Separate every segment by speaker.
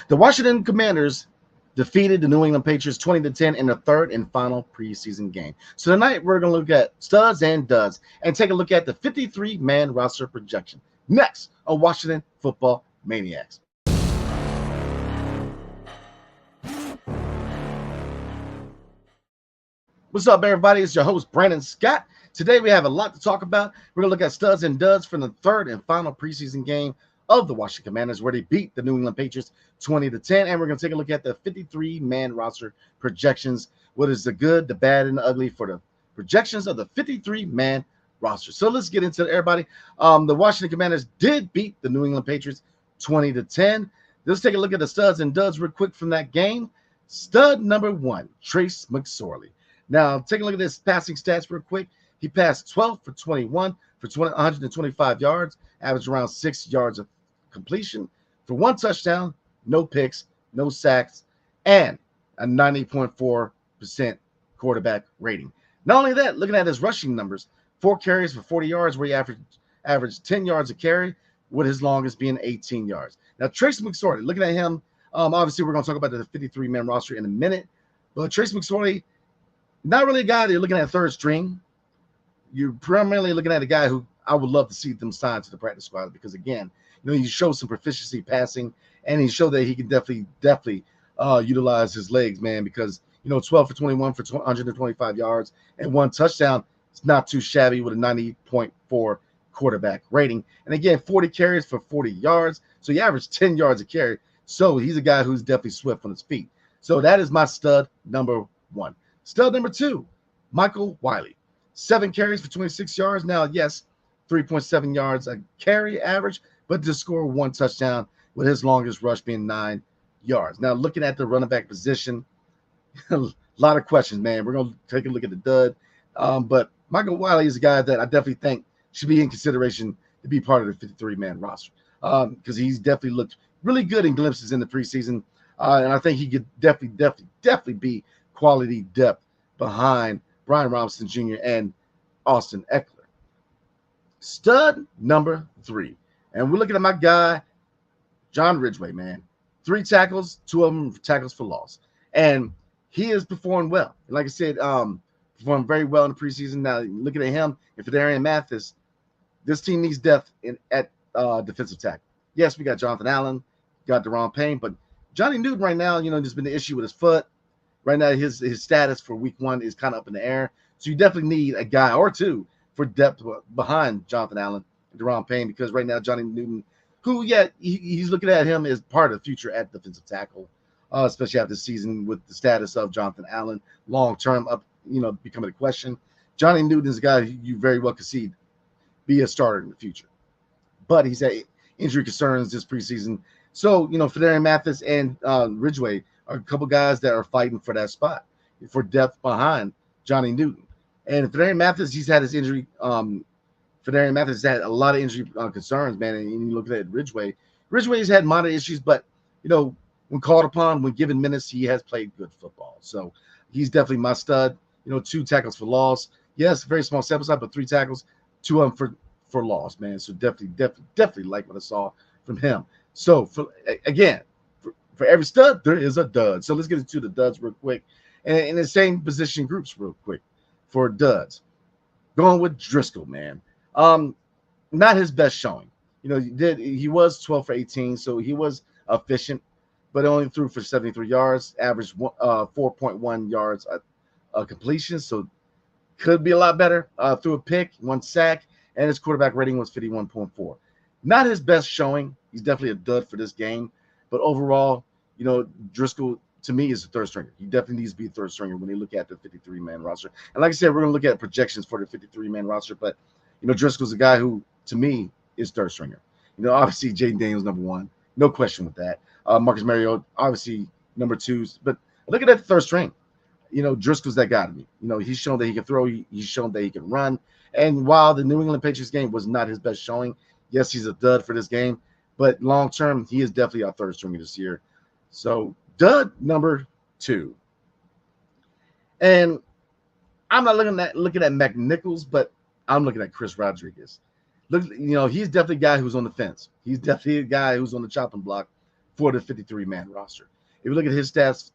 Speaker 1: The Washington Commanders defeated the New England Patriots 20-10 in the third and final preseason game. So tonight we're going to look at studs and duds and take a look at the 53-man roster projection. Next on Washington Football Maniacs. What's up, everybody? It's your host, Brandon Scott. Today we have a lot to talk about. We're going to look at studs and duds from the third and final preseason game of the Washington Commanders, where they beat the New England Patriots 20-10. And we're going to take a look at the 53-man roster projections. What is the good, the bad, and the ugly for the projections of the 53-man roster. So let's get into it, everybody. The Washington Commanders did beat the New England Patriots 20-10. Let's take a look at the studs and duds real quick from that game. Stud number one, Trace McSorley. Now, take a look at his passing stats real quick. He passed 12 for 21 for 125 yards, averaged around 6 yards of completion for one touchdown, no picks, no sacks, and a 90.4% quarterback rating. Not only that, looking at his rushing numbers, 4 carries for 40 yards, where he averaged 10 yards a carry, with his longest being 18 yards. Now, Trace McSorley, looking at him, obviously we're going to talk about the 53-man roster in a minute, but Trace McSorley, not really a guy that you're looking at third string. You're primarily looking at a guy who I would love to see them sign to the practice squad because, again, he showed some proficiency passing, and he showed that he can definitely utilize his legs, man, because, 12 for 21 for 125 yards and one touchdown. It's not too shabby with a 90.4 quarterback rating. And, again, 40 carries for 40 yards. So he averaged 10 yards a carry. So he's a guy who's definitely swift on his feet. So that is my stud number one. Stud number two, Michael Wiley. 7 carries for 26 yards. Now, yes, 3.7 yards a carry average, but to score one touchdown with his longest rush being 9 yards. Now, looking at the running back position, a lot of questions, man. We're going to take a look at the dud. But Michael Wiley is a guy that I definitely think should be in consideration to be part of the 53-man roster because he's definitely looked really good in glimpses in the preseason. And I think he could definitely be quality depth behind Brian Robinson Jr. and Austin Eckler. Stud number 3. And we're looking at my guy, John Ridgway, man. 3 tackles, 2 of them tackles for loss. And he has performed well. Like I said, performed very well in the preseason. Now, looking at him and Fidarian Mathis, this team needs depth at defensive tackle. Yes, we got Jonathan Allen, got Deron Payne, but Johnny Newton right now, there's been the issue with his foot. Right now, his status for week 1 is kind of up in the air. So you definitely need a guy or two for depth behind Jonathan Allen and Deron Payne because right now, Johnny Newton, who, he's looking at him as part of the future at defensive tackle, especially after the season with the status of Jonathan Allen long-term up, becoming a question. Johnny Newton is a guy you very well could see be a starter in the future. But he's had injury concerns this preseason. So, Fidarian Mathis and Ridgway are a couple guys that are fighting for that spot, for depth behind Johnny Newton. And Fidarian Mathis, he's had his injury. Fidarian Mathis has had a lot of injury concerns, man. And you look at Ridgway. Ridgway's had minor issues, but, when called upon, when given minutes, he has played good football. So he's definitely my stud. 2 tackles for loss. Yes, very small sample size, but 3 tackles, 2 of them for loss, man. So definitely like what I saw from him. So, for every stud, there is a dud. So let's get into the duds real quick. And in the same position groups real quick for duds. Going with Driscoll, man. Not his best showing. He was 12 for 18, so he was efficient, but only threw for 73 yards, averaged 4.1 yards a completion, so could be a lot better. Threw a pick, 1 sack, and his quarterback rating was 51.4. Not his best showing. He's definitely a dud for this game. But overall, Driscoll, to me, is a third stringer. He definitely needs to be a third stringer when you look at the 53-man roster. And like I said, we're going to look at projections for the 53-man roster. But, Driscoll's a guy who, to me, is third stringer. Obviously, Jaden Daniels, number 1. No question with that. Marcus Mariota, obviously, number 2. But look at that third string. Driscoll's that guy to me. He's shown that he can throw. He's shown that he can run. And while the New England Patriots game was not his best showing, yes, he's a dud for this game. But long-term, he is definitely our third stringer this year. So, dud number 2. And I'm not looking at McNichols, but I'm looking at Chris Rodriguez. Look, he's definitely a guy who's on the fence. He's definitely a guy who's on the chopping block for the 53-man roster. If you look at his stats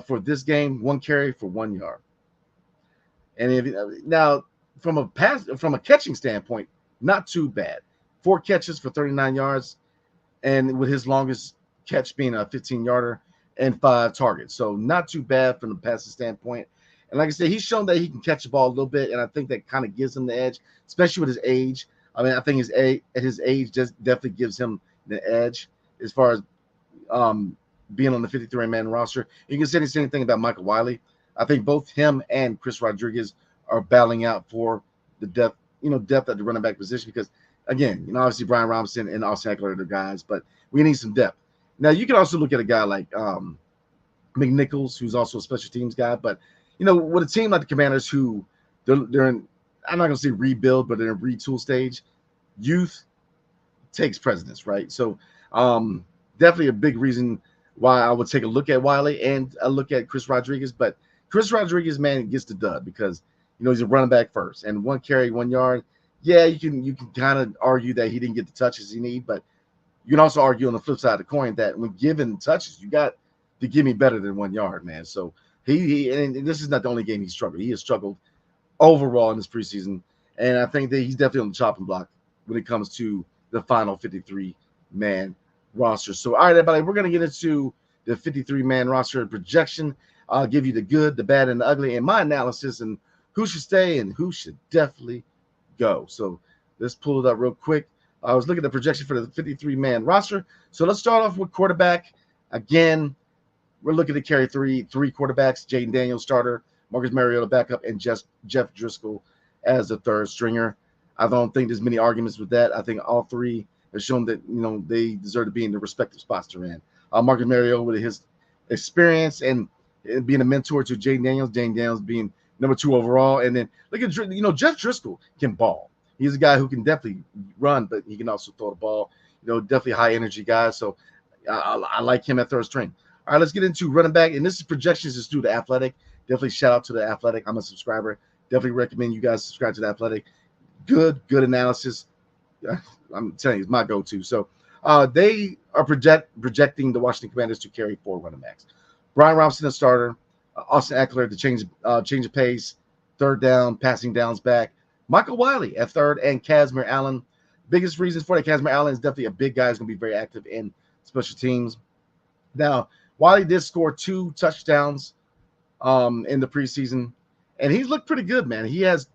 Speaker 1: for this game, 1 carry for 1 yard. And if now from a catching standpoint, not too bad. 4 catches for 39 yards, and with his longest catch being a 15-yarder and 5 targets. So not too bad from the passing standpoint. And like I said, he's shown that he can catch the ball a little bit, and I think that kind of gives him the edge, especially with his age. I mean, I think at his age just definitely gives him the edge as far as being on the 53-man roster. You can say the same thing about Michael Wiley. I think both him and Chris Rodriguez are battling out for the depth at the running back position because, again, obviously Brian Robinson and Austin Eckler are the guys, but we need some depth. Now, you can also look at a guy like McNichols, who's also a special teams guy, but, with a team like the Commanders who they're in, I'm not going to say rebuild, but they're in retool stage, youth takes precedence, right? So definitely a big reason why I would take a look at Wiley and a look at Chris Rodriguez. But Chris Rodriguez, man, gets the dud because, he's a running back first. And 1 carry, 1 yard, yeah, you can kind of argue that he didn't get the touches he need, but you can also argue on the flip side of the coin that when given touches, you got to give me better than 1 yard, man. So he and this is not the only game he struggled. He has struggled overall in this preseason, and I think that he's definitely on the chopping block when it comes to the final 53-man roster. So, all right, everybody, we're going to get into the 53-man roster projection. I'll give you the good, the bad, and the ugly, and my analysis and who should stay and who should definitely go. So let's pull it up real quick. I was looking at the projection for the 53-man roster. So let's start off with quarterback. Again, we're looking to carry three quarterbacks: Jaden Daniels starter, Marcus Mariota backup, and Jeff Driscoll as the third stringer. I don't think there's many arguments with that. I think all three have shown that they deserve to be in the respective spots they're in. Marcus Mariota with his experience and being a mentor to Jaden Daniels being number 2 overall, and then look at Jeff Driscoll can ball. He's a guy who can definitely run, but he can also throw the ball. Definitely high energy guy. So I like him at third string. All right, let's get into running back, and this is projections just through the Athletic. Definitely shout out to the Athletic. I'm a subscriber. Definitely recommend you guys subscribe to the Athletic. Good analysis. I'm telling you, it's my go-to. So they are projecting the Washington Commanders to carry 4 running backs. Brian Robinson, a starter. Austin Eckler to change of pace, third down, passing downs back. Michael Wiley at third, and Kazmir Allen. Biggest reasons for that, Kazmir Allen is definitely a big guy. He's going to be very active in special teams. Now, Wiley did score 2 touchdowns in the preseason, and he's looked pretty good, man. He has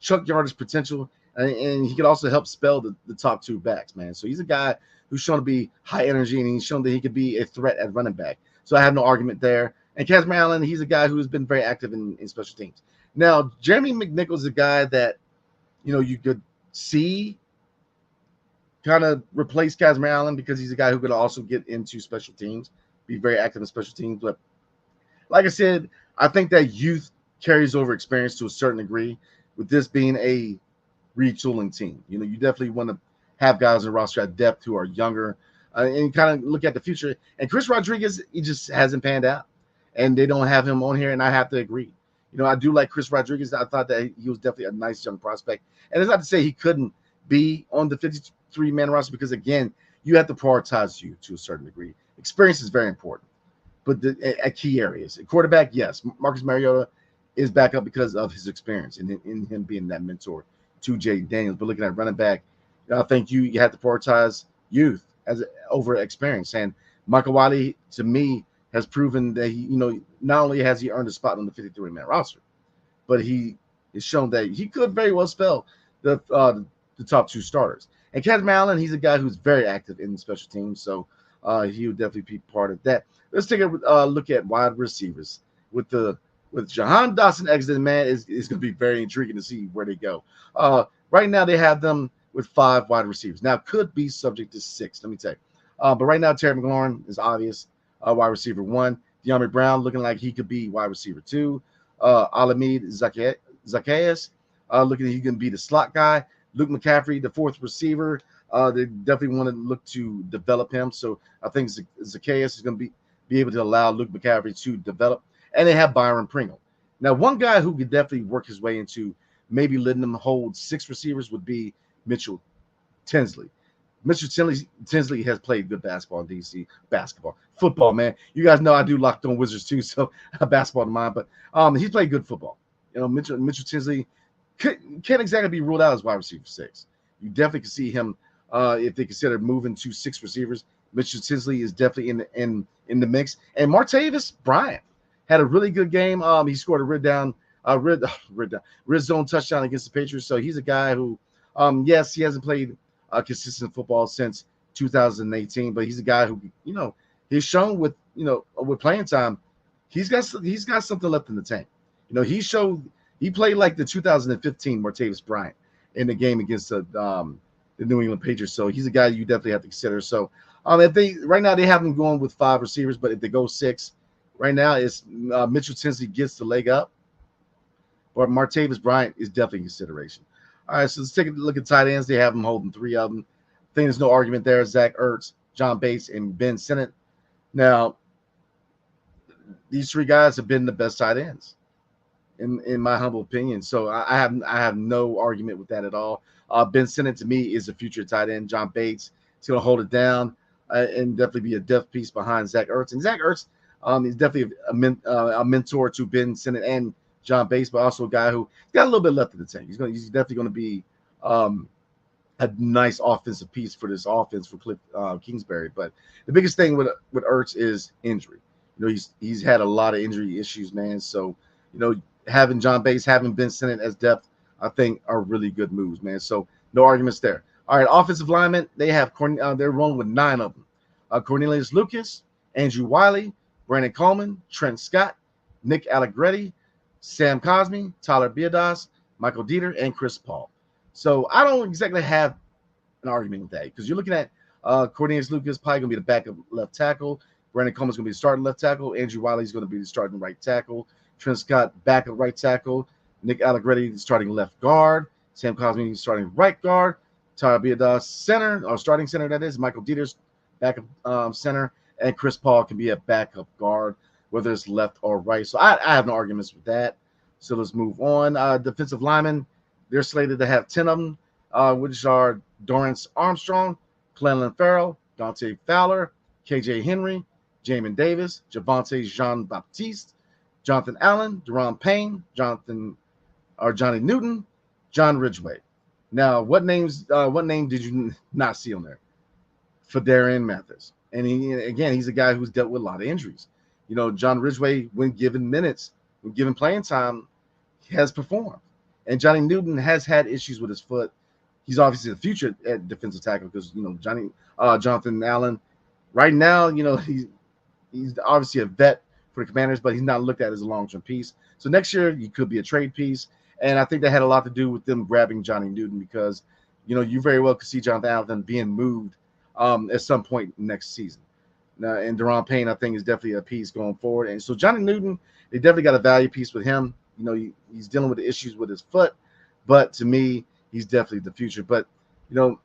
Speaker 1: chunk yardage potential, and he could also help spell the top 2 backs, man. So he's a guy who's shown to be high energy, and he's shown that he could be a threat at running back. So I have no argument there. And Kazmir Allen, he's a guy who's been very active in special teams. Now, Jeremy McNichols is a guy that, you could see kind of replace Kazmir Allen because he's a guy who could also get into special teams, be very active in special teams. But like I said, I think that youth carries over experience to a certain degree with this being a retooling team. You definitely want to have guys in the roster at depth who are younger and kind of look at the future. And Chris Rodriguez, he just hasn't panned out. And they don't have him on here, and I have to agree. I do like Chris Rodriguez. I thought that he was definitely a nice young prospect. And it's not to say he couldn't be on the 53-man roster because, again, you have to prioritize you to a certain degree. Experience is very important, but at key areas. At quarterback, yes, Marcus Mariota is back up because of his experience and in him being that mentor to Jaden Daniels. But looking at running back, I think you have to prioritize youth over experience. And Michael Wiley, to me, has proven that he, not only has he earned a spot on the 53-man roster, but he has shown that he could very well spell the top 2 starters. And Kazmir Allen, he's a guy who's very active in special teams, so he would definitely be part of that. Let's take a look at wide receivers. With Jahan Dotson exiting, man, it's going to be very intriguing to see where they go. Right now, they have them with 5 wide receivers. Now, could be subject to 6, let me tell you. But right now, Terry McLaurin is obvious. Wide receiver 1. De'Ami Brown looking like he could be wide receiver 2. Alameda Zacchaeus looking like he can be the slot guy. Luke McCaffrey, the 4th receiver. They definitely want to look to develop him. So I think Zacchaeus is going to be able to allow Luke McCaffrey to develop. And they have Byron Pringle. Now, one guy who could definitely work his way into maybe letting them hold 6 receivers would be Mitchell Tinsley. Mr. Tinsley has played good basketball in DC. Basketball, football, man. You guys know I do Locked On Wizards too, so basketball to mine. But he's played good football. Mitchell Tinsley can't exactly be ruled out as wide receiver 6. You definitely can see him if they consider moving to 6 receivers. Mitchell Tinsley is definitely in the mix. And Martavis Bryant had a really good game. He scored a red zone touchdown against the Patriots. So he's a guy who, yes, he hasn't played consistent football since 2018, but he's a guy who, he's shown with playing time, he's got something left in the tank. He played like the 2015 Martavis Bryant in the game against the New England Patriots. So he's a guy you definitely have to consider. So if they right now they have him going with 5 receivers, but if they go 6, right now it's Mitchell Tinsley gets the leg up, but Martavis Bryant is definitely consideration. All right, so let's take a look at tight ends. They have them holding 3 of them. I think there's no argument there. Zach Ertz, John Bates, and Ben Sinnott. Now, these 3 guys have been the best tight ends, in my humble opinion. So I have no argument with that at all. Ben Sinnott to me is a future tight end. John Bates is going to hold it down and definitely be a depth piece behind Zach Ertz. And Zach Ertz is definitely a mentor to Ben Sinnott and John Bates, but also a guy who got a little bit left in the tank. He's definitely going to be a nice offensive piece for this offense for Cliff Kingsbury. But the biggest thing with Ertz is injury. He's had a lot of injury issues, man. So having John Bates, having Ben Sinnott as depth, I think are really good moves, man. So no arguments there. All right, offensive linemen, they have they're rolling with 9 of them. Cornelius Lucas, Andrew Wiley, Brandon Coleman, Trent Scott, Nick Allegretti, Sam Cosmi, Tyler Biadasz, Michael Dieter, and Chris Paul. So I don't exactly have an argument with that because you're looking at Cornelius Lucas probably going to be the backup left tackle. Brandon Coleman's going to be the starting left tackle. Andrew Wiley's going to be the starting right tackle. Trent Scott, backup right tackle. Nick Allegretti, starting left guard. Sam Cosmi, starting right guard. Tyler Biadasz, center, or starting center, that is. Michael Dieter's backup center. And Chris Paul can be a backup guard, whether it's left or right. So I have no arguments with that. So let's move on. Defensive linemen, they're slated to have 10 of them, which are Dorrance Armstrong, Clelin Ferrell, Dante Fowler, KJ Henry, Jamin Davis, Javonte Jean-Baptiste, Jonathan Allen, Deron Payne, Johnny Newton, John Ridgeway. Now, what name did you not see on there? Phidarian Mathis. And he's a guy who's dealt with a lot of injuries. John Ridgeway, when given minutes, when given playing time, has performed. And Johnny Newton has had issues with his foot. He's obviously the future at defensive tackle because Jonathan Allen, right now, he's obviously a vet for the Commanders, but he's not looked at as a long-term piece. So next year, he could be a trade piece. And I think that had a lot to do with them grabbing Johnny Newton because, you very well could see Jonathan Allen being moved at some point next season. Now, and Deron Payne, I think, is definitely a piece going forward. And so Johnny Newton, they definitely got a value piece with him. He's dealing with the issues with his foot, but to me, he's definitely the future. But, no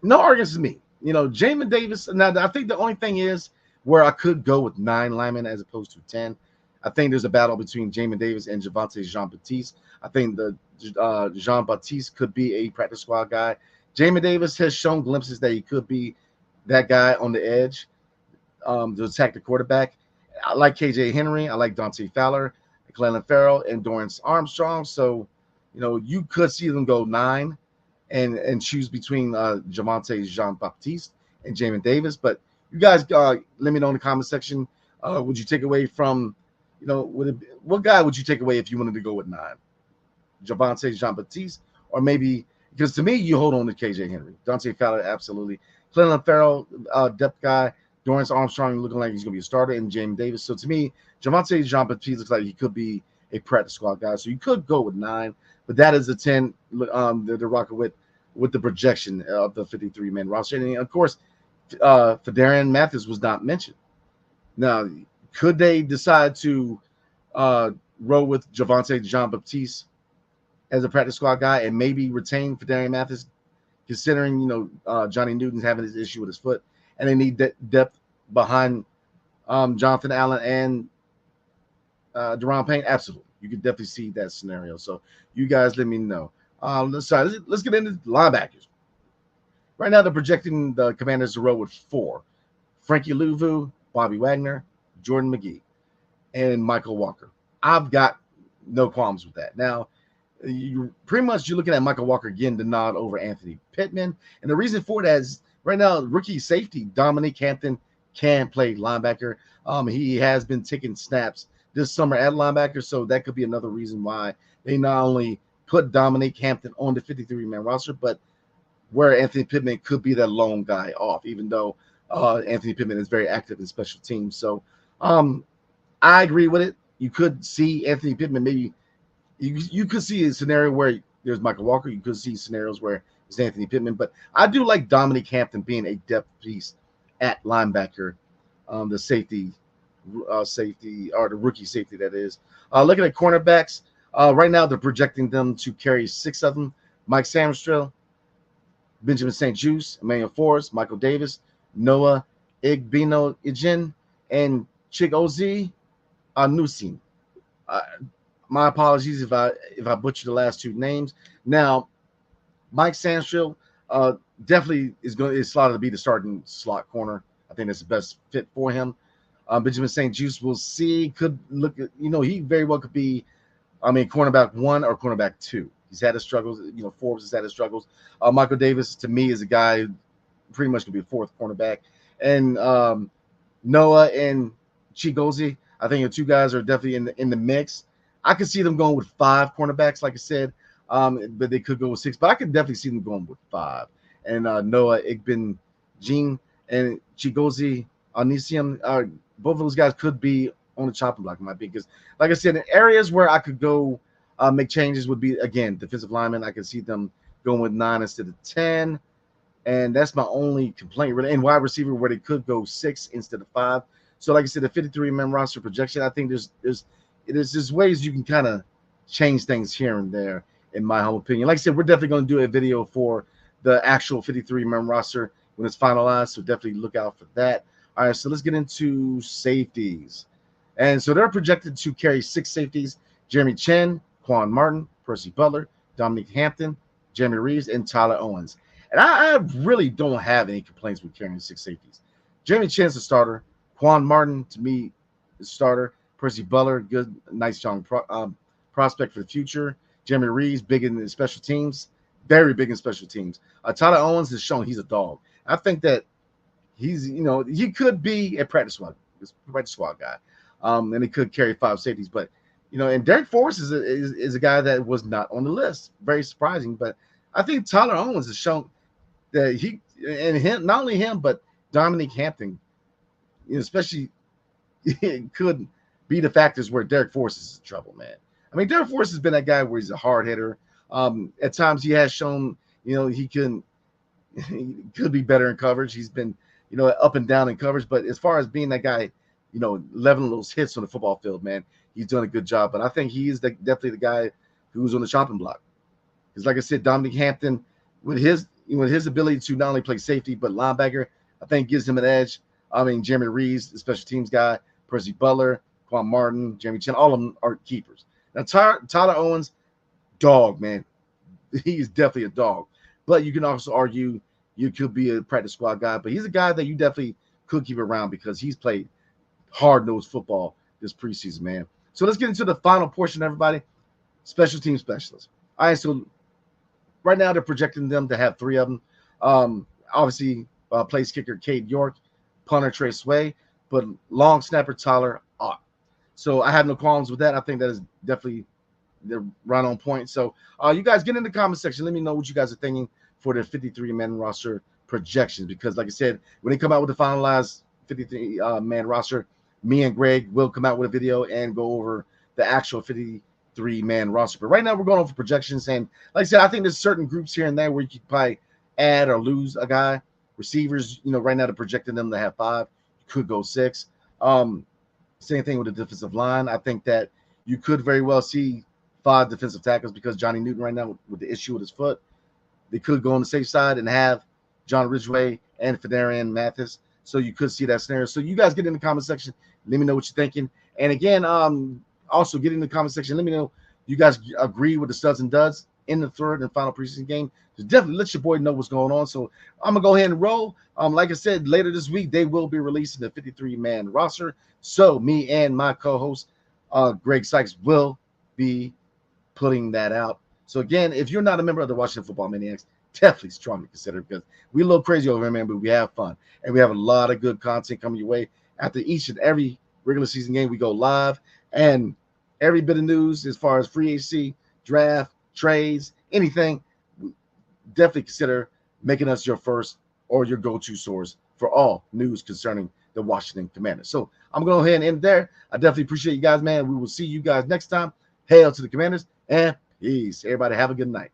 Speaker 1: arguments with me. Jamin Davis. Now, I think the only thing is where I could go with 9 linemen as opposed to 10. I think there's a battle between Jamin Davis and Javonte Jean-Baptiste. I think the Jean-Baptiste could be a practice squad guy. Jamin Davis has shown glimpses that he could be that guy on the edge to attack the quarterback. I like KJ Henry. I like Dante Fowler, Clelin Ferrell, and Dorrance Armstrong. So, you could see them go 9 and choose between Javonte Jean-Baptiste and Jamin Davis. But you guys let me know in the comment section. Would you take away from, what guy would you take away if you wanted to go with 9? Javonte Jean-Baptiste, or maybe, because to me, you hold on to KJ Henry. Dante Fowler, absolutely. Clelin Ferrell, depth guy. Dorrance Armstrong looking like he's going to be a starter, and Jamin Davis. So to me, Javonte Jean-Baptiste looks like he could be a practice squad guy. So you could go with 9, but that is the 10 they're rocking with the projection of the 53-man roster. And of course, Phidarian Mathis was not mentioned. Now, could they decide to roll with Javonte Jean-Baptiste as a practice squad guy and maybe retain Phidarian Mathis, considering Johnny Newton's having this issue with his foot, and they need depth behind Jonathan Allen and Deron Payne? Absolutely. You could definitely see that scenario. So you guys let me know. Let's get into linebackers. Right now, they're projecting the Commanders to roll with 4: Frankie Louvu, Bobby Wagner, Jordan McGee, and Michael Walker. I've got no qualms with that. Now, you're looking at Michael Walker getting the nod over Anthony Pittman, and the reason for that is right now rookie safety Dominique Hampton can play linebacker. He has been taking snaps this summer at linebacker, so that could be another reason why they not only put Dominique Hampton on the 53-man roster, but where Anthony Pittman could be that lone guy off, even though Anthony Pittman is very active in special teams. So um, I agree with it. You could see Anthony Pittman maybe you could see a scenario where there's Michael Walker. You could see scenarios where it's Anthony Pittman, but I do like Dominique Hampton being a depth piece at linebacker, the safety or the rookie safety that is. Looking at cornerbacks, right now they're projecting them to carry 6 of them: Mike Samstra, Benjamin St. Juste, Emmanuel Forrest, Michael Davis, Noah Igbino Ejin, and Chigozie Anusim. Uh, my apologies if I butcher the last 2 names. Now, Mike Sandstrell definitely is slotted to be the starting slot corner. I think that's the best fit for him. Benjamin St. Juste, we'll see. Could look at, he very well could be, cornerback 1 or cornerback 2. He's had his struggles. Forbes has had his struggles. Michael Davis, to me, is a guy who pretty much could be a 4th cornerback. And Noah and Chigozie, I think the 2 guys are definitely in the mix. I could see them going with 5 cornerbacks, like I said, but they could go with 6. But I could definitely see them going with 5. And Noah Igbin Jean and Chigozie Anisium, both of those guys could be on the chopping block, in my opinion. Because, like I said, in areas where I could go make changes would be, again, defensive linemen. I could see them going with 9 instead of 10. And that's my only complaint, really. And wide receiver, where they could go 6 instead of 5. So, like I said, the 53-man roster projection, I think there's just ways you can kind of change things here and there, in my humble opinion. Like I said, we're definitely going to do a video for the actual 53-man roster when it's finalized, so definitely look out for that. All right, so let's get into safeties. And so they're projected to carry 6 safeties: Jeremy Chin, Quan Martin, Percy Butler, Dominique Hampton, Jeremy Reeves, and Tyler Owens. And I really don't have any complaints with carrying 6 safeties. Jeremy Chin's a starter. Quan Martin, to me, is a starter. Percy Butler, good, nice, strong prospect for the future. Jeremy Reeves, big in the special teams, very big in special teams. Tyler Owens has shown he's a dog. I think that he's, he could be a practice squad guy, and he could carry 5 safeties. But, and Derek Forrest is a guy that was not on the list. Very surprising. But I think Tyler Owens has shown that not only him, but Dominique Hampton, especially, could be the factors where Derek Forrest is in trouble, man. Derek Forrest has been that guy where he's a hard hitter. At times he has shown, he could be better in coverage. He's been, up and down in coverage. But as far as being that guy, leveling those hits on the football field, man, he's doing a good job. But I think he is definitely the guy who's on the chopping block. Because, like I said, Dominique Hampton, with his ability to not only play safety but linebacker, I think gives him an edge. Jeremy Reeves, the special teams guy, Percy Butler, Quan Martin, Jeremy Chin, all of them are keepers. Now, Tyler Owens, dog, man. He's definitely a dog. But you can also argue you could be a practice squad guy. But he's a guy that you definitely could keep around because he's played hard-nosed football this preseason, man. So let's get into the final portion, everybody. Special team specialists. All right, so right now they're projecting them to have 3 of them. Obviously, place kicker Cade York, punter Trey Sway, but long snapper Tyler Ott. So I have no qualms with that. I think that is definitely right on point. So you guys get in the comment section. Let me know what you guys are thinking for the 53-man roster projections. Because, like I said, when they come out with the finalized 53-man roster, me and Greg will come out with a video and go over the actual 53-man roster. But right now we're going over projections. And like I said, I think there's certain groups here and there where you could probably add or lose a guy. Receivers, right now they're projecting them to have 5. You could go 6. Same thing with the defensive line. I think that you could very well see 5 defensive tackles because Johnny Newton right now with the issue with his foot. They could go on the safe side and have John Ridgway and Fedarian Mathis. So you could see that scenario. So you guys get in the comment section. Let me know what you're thinking. And again, also get in the comment section. Let me know you guys agree with the studs and duds. in the third and final preseason game. So definitely let your boy know what's going on. So I'm gonna go ahead and roll. Like I said, later this week they will be releasing the 53-man roster. So me and my co-host Greg Sykes will be putting that out. So again, if you're not a member of the Washington Football Maniacs, definitely strongly consider it, because we're a little crazy over here, man, but we have fun. And we have a lot of good content coming your way. After each and every regular season game, we go live, and every bit of news as far as free agency, draft, trades, anything, definitely consider making us your first or your go-to source for all news concerning the Washington Commanders. So I'm going to go ahead and end there. I definitely appreciate you guys, man. We will see you guys next time. Hail to the Commanders, and peace. Everybody have a good night.